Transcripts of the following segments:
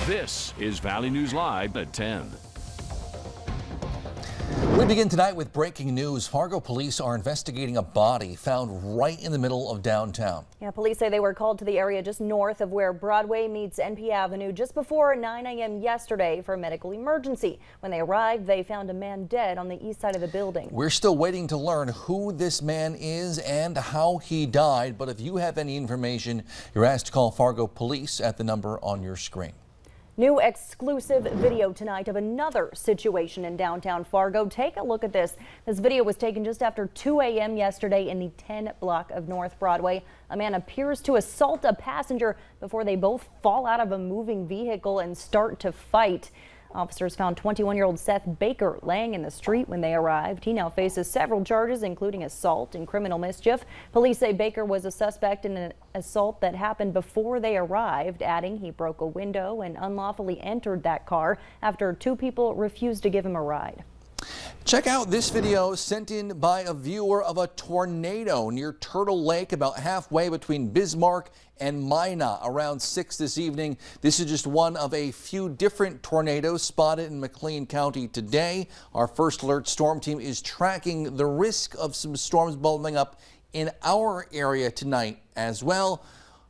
This is Valley News Live at 10. We begin tonight with breaking news. Fargo police are investigating a body found right in the middle of downtown. Yeah, police say they were called to the area just north of where Broadway meets NP Avenue just before 9 a.m. yesterday for a medical emergency. When they arrived, they found a man dead on the east side of the building. We're still waiting to learn who this man is and how he died. But if you have any information, you're asked to call Fargo police at the number on your screen. New exclusive video tonight of another situation in downtown Fargo. Take a look at this. This video was taken just after 2 a.m. yesterday in the 10 block of North Broadway. A man appears to assault a passenger before they both fall out of a moving vehicle and start to fight. Officers found 21-year-old Seth Baker laying in the street when they arrived. He now faces several charges, including assault and criminal mischief. Police say Baker was a suspect in an assault that happened before they arrived, adding he broke a window and unlawfully entered that car after two people refused to give him a ride. Check out this video sent in by a viewer of a tornado near Turtle Lake, about halfway between Bismarck and Minot, around 6 this evening. This is just one of a few different tornadoes spotted in McLean County today. Our first alert storm team is tracking the risk of some storms bubbling up in our area tonight as well.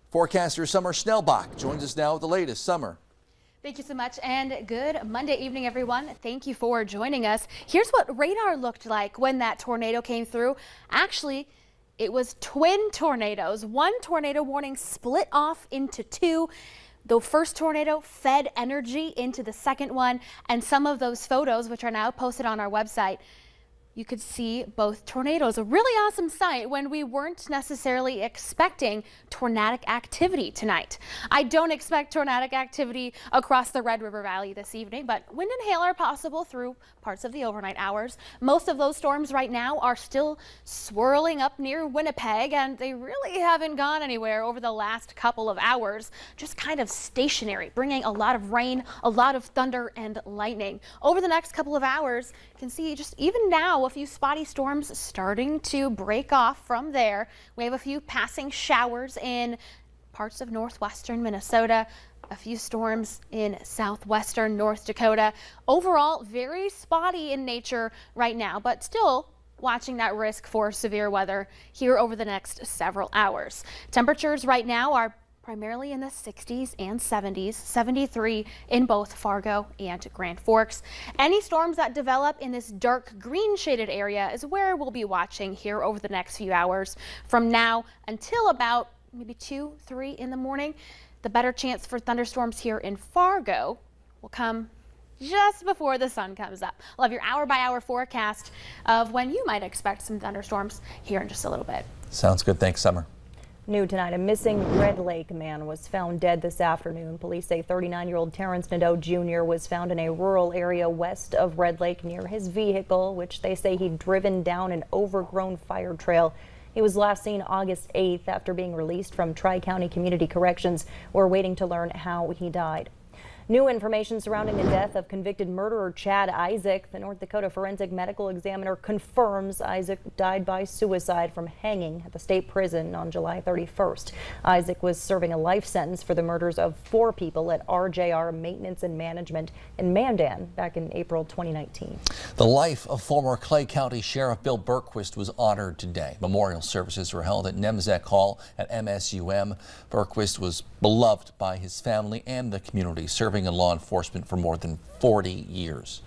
Forecaster Summer Schnellbach joins us now with the latest. Summer. Thank you so much, and good Monday evening, everyone. Thank you for joining us. Here's what radar looked like when that tornado came through. Actually, it was twin tornadoes. One tornado warning split off into two. The first tornado fed energy into the second one, and some of those photos, which are now posted on our website, you could see both tornadoes. A really awesome sight when we weren't necessarily expecting tornadic activity tonight. I don't expect tornadic activity across the Red River Valley this evening, but wind and hail are possible through parts of the overnight hours. Most of those storms right now are still swirling up near Winnipeg, and they really haven't gone anywhere over the last couple of hours. Just kind of stationary, bringing a lot of rain, a lot of thunder and lightning. Over the next couple of hours, you can see just even now a few spotty storms starting to break off from there. We have a few passing showers in parts of northwestern Minnesota, a few storms in southwestern North Dakota. Overall, very spotty in nature right now, but still watching that risk for severe weather here over the next several hours. Temperatures right now are primarily in the 60s and 70s, 73 in both Fargo and Grand Forks. Any storms that develop in this dark green shaded area is where we'll be watching here over the next few hours. From now until about maybe 2, 3 in the morning, the better chance for thunderstorms here in Fargo will come just before the sun comes up. We'll have your hour-by-hour forecast of when you might expect some thunderstorms here in just a little bit. Sounds good. Thanks, Summer. New tonight, a missing Red Lake man was found dead this afternoon. Police say 39-year-old Terrence Nadeau Jr. was found in a rural area west of Red Lake near his vehicle, which they say he'd driven down an overgrown fire trail. He was last seen August 8th after being released from Tri-County Community Corrections. We're waiting to learn how he died. New information surrounding the death of convicted murderer Chad Isaac. The North Dakota forensic medical examiner confirms Isaac died by suicide from hanging at the state prison on July 31st. Isaac was serving a life sentence for the murders of 4 people at RJR Maintenance and Management in Mandan back in April 2019. The life of former Clay County Sheriff Bill Bergquist was honored today. Memorial services were held at Nemzek Hall at MSUM. Bergquist was beloved by his family and the community, serving in law enforcement for more than 40 years.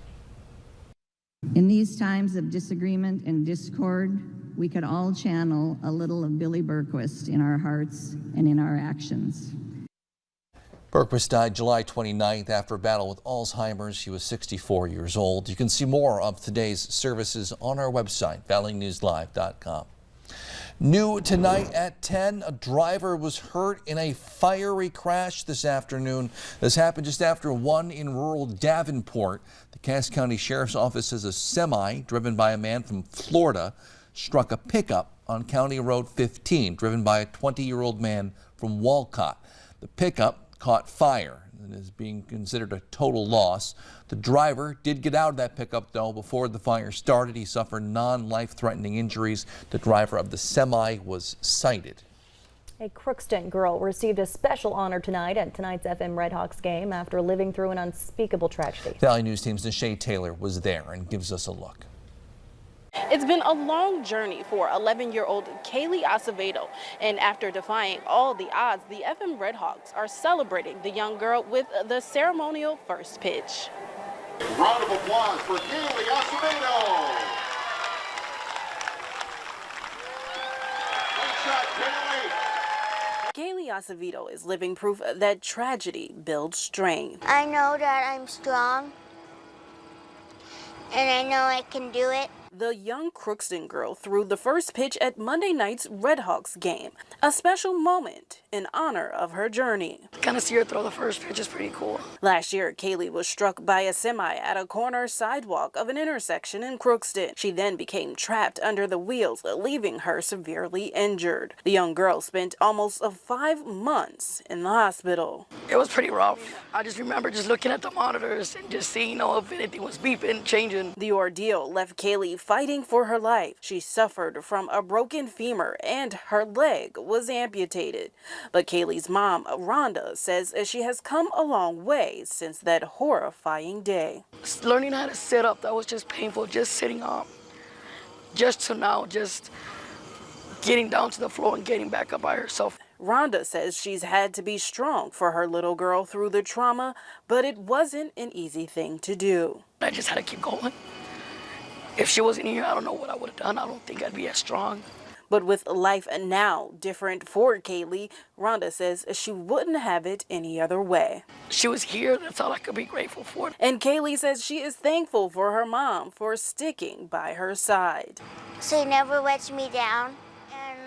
In these times of disagreement and discord, we could all channel a little of Billy Bergquist in our hearts and in our actions. Bergquist died July 29th after a battle with Alzheimer's. He was 64 years old. You can see more of today's services on our website, valleynewslive.com. New tonight at 10, a driver was hurt in a fiery crash this afternoon. This happened just after 1 in rural Davenport. The Cass County Sheriff's Office says a semi driven by a man from Florida struck a pickup on County Road 15, driven by a 20-year-old man from Walcott. The pickup caught fire and is being considered a total loss. The driver did get out of that pickup, though, before the fire started. He suffered non-life-threatening injuries. The driver of the semi was cited. A Crookston girl received a special honor tonight at tonight's FM Redhawks game after living through an unspeakable tragedy. Valley News Team's Nishay Taylor was there and gives us a look. It's been a long journey for 11-year-old Kaylee Acevedo, and after defying all the odds, the FM Redhawks are celebrating the young girl with the ceremonial first pitch. Round of applause for Kaylee Acevedo. Good shot, Kaylee. Kaylee Acevedo is living proof that tragedy builds strength. I know that I'm strong, and I know I can do it. The young Crookston girl threw the first pitch at Monday night's Redhawks game, a special moment in honor of her journey. Kind of see her throw the first pitch is pretty cool. Last year, Kaylee was struck by a semi at a corner sidewalk of an intersection in Crookston. She then became trapped under the wheels, leaving her severely injured. The young girl spent almost 5 months in the hospital. It was pretty rough. I just remember just looking at the monitors and just seeing, if anything was beeping, changing. The ordeal left Kaylee fighting for her life. She suffered from a broken femur and her leg was amputated. But Kaylee's mom, Rhonda, says she has come a long way since that horrifying day. Learning how to sit up, that was just painful, just sitting up. Just to now, just getting down to the floor and getting back up by herself. Rhonda says she's had to be strong for her little girl through the trauma, but it wasn't an easy thing to do. I just had to keep going. If she wasn't here, I don't know what I would have done. I don't think I'd be as strong. But with life now different for Kaylee, Rhonda says she wouldn't have it any other way. She was here. That's all I could be grateful for. And Kaylee says she is thankful for her mom for sticking by her side. She never lets me down, and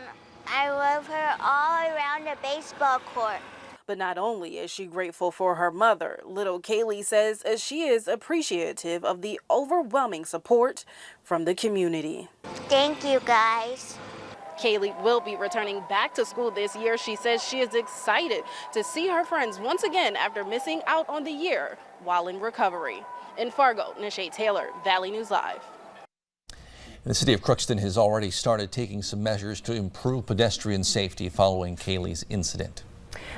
I love her all around the baseball court. But not only is she grateful for her mother, little Kaylee says she is appreciative of the overwhelming support from the community. Thank you, guys. Kaylee will be returning back to school this year. She says she is excited to see her friends once again after missing out on the year while in recovery. In Fargo, Nishay Taylor, Valley News Live. The city of Crookston has already started taking some measures to improve pedestrian safety following Kaylee's incident.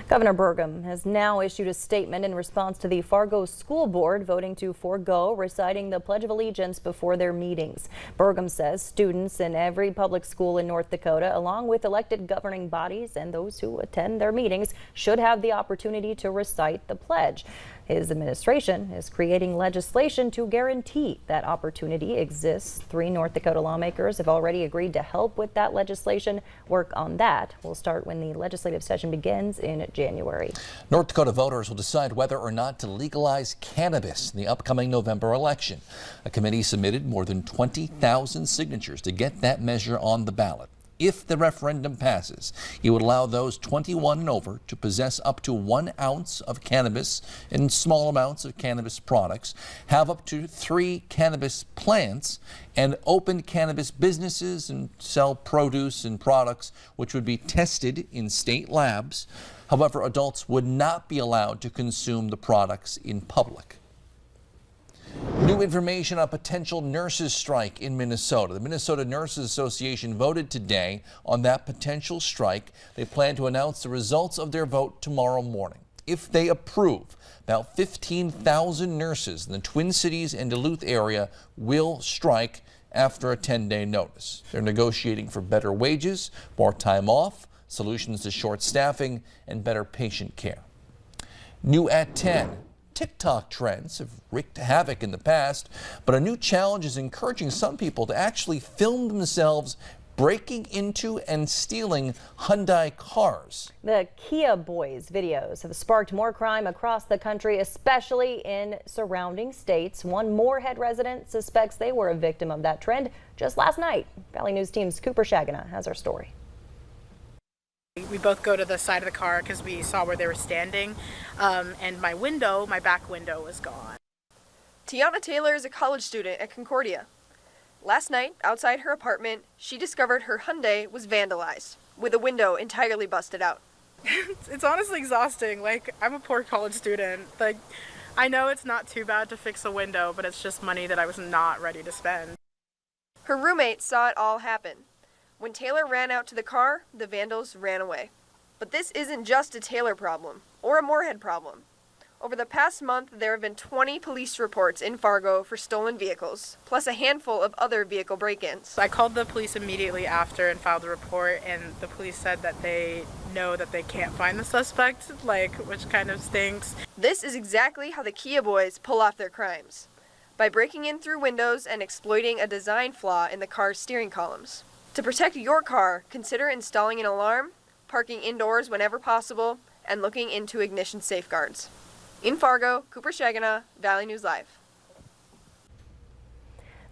Governor Bergquist has now issued a statement in response to the Fargo School Board voting to forego reciting the Pledge of Allegiance before their meetings. Bergquist says students in every public school in North Dakota, along with elected governing bodies and those who attend their meetings, should have the opportunity to recite the pledge. His administration is creating legislation to guarantee that opportunity exists. 3 North Dakota lawmakers have already agreed to help with that legislation. Work on that will start when the legislative session begins in January. North Dakota voters will decide whether or not to legalize cannabis in the upcoming November election. A committee submitted more than 20,000 signatures to get that measure on the ballot. If the referendum passes, it would allow those 21 and over to possess up to 1 ounce of cannabis and small amounts of cannabis products, have up to 3 cannabis plants, and open cannabis businesses and sell produce and products which would be tested in state labs. However, adults would not be allowed to consume the products in public. New information on potential nurses' strike in Minnesota. The Minnesota Nurses Association voted today on that potential strike. They plan to announce the results of their vote tomorrow morning. If they approve, about 15,000 nurses in the Twin Cities and Duluth area will strike after a 10-day notice. They're negotiating for better wages, more time off, solutions to short staffing, and better patient care. New at 10. TikTok trends have wreaked havoc in the past, but a new challenge is encouraging some people to actually film themselves breaking into and stealing Hyundai cars. The Kia Boys videos have sparked more crime across the country, especially in surrounding states. One Moorhead resident suspects they were a victim of that trend just last night. Valley News Team's Cooper Shagana has our story. We both go to the side of the car because we saw where they were standing, and my back window was gone. Tiana Taylor is a college student at Concordia. Last night, outside her apartment, she discovered her Hyundai was vandalized, with a window entirely busted out. It's honestly exhausting. I'm a poor college student. I know it's not too bad to fix a window, but it's just money that I was not ready to spend. Her roommate saw it all happen. When Taylor ran out to the car, the vandals ran away. But this isn't just a Taylor problem or a Moorhead problem. Over the past month, there have been 20 police reports in Fargo for stolen vehicles, plus a handful of other vehicle break-ins. I called the police immediately after and filed a report, and the police said that they know that they can't find the suspect, which kind of stinks. This is exactly how the Kia boys pull off their crimes, by breaking in through windows and exploiting a design flaw in the car's steering columns. To protect your car, consider installing an alarm, parking indoors whenever possible, and looking into ignition safeguards. In Fargo, Cooper Shagana, Valley News Live.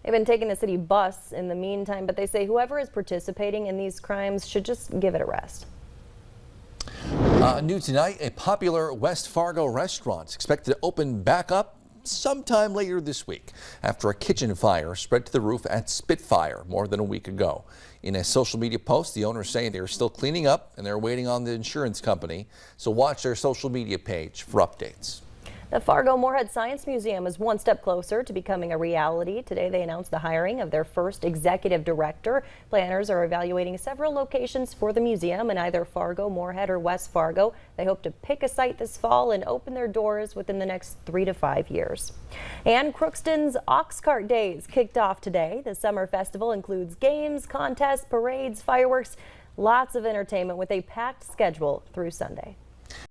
They've been taking the city bus in the meantime, but they say whoever is participating in these crimes should just give it a rest. New tonight, a popular West Fargo restaurant is expected to open back up sometime later this week after a kitchen fire spread to the roof at Spitfire more than a week ago. In a social media post, the owners say they're still cleaning up and they're waiting on the insurance company. So watch their social media page for updates. The Fargo Moorhead Science Museum is one step closer to becoming a reality. Today they announced the hiring of their first executive director. Planners are evaluating several locations for the museum in either Fargo, Moorhead, or West Fargo. They hope to pick a site this fall and open their doors within the next 3 to 5 years. And Crookston's Ox Cart Days kicked off today. The summer festival includes games, contests, parades, fireworks, lots of entertainment with a packed schedule through Sunday.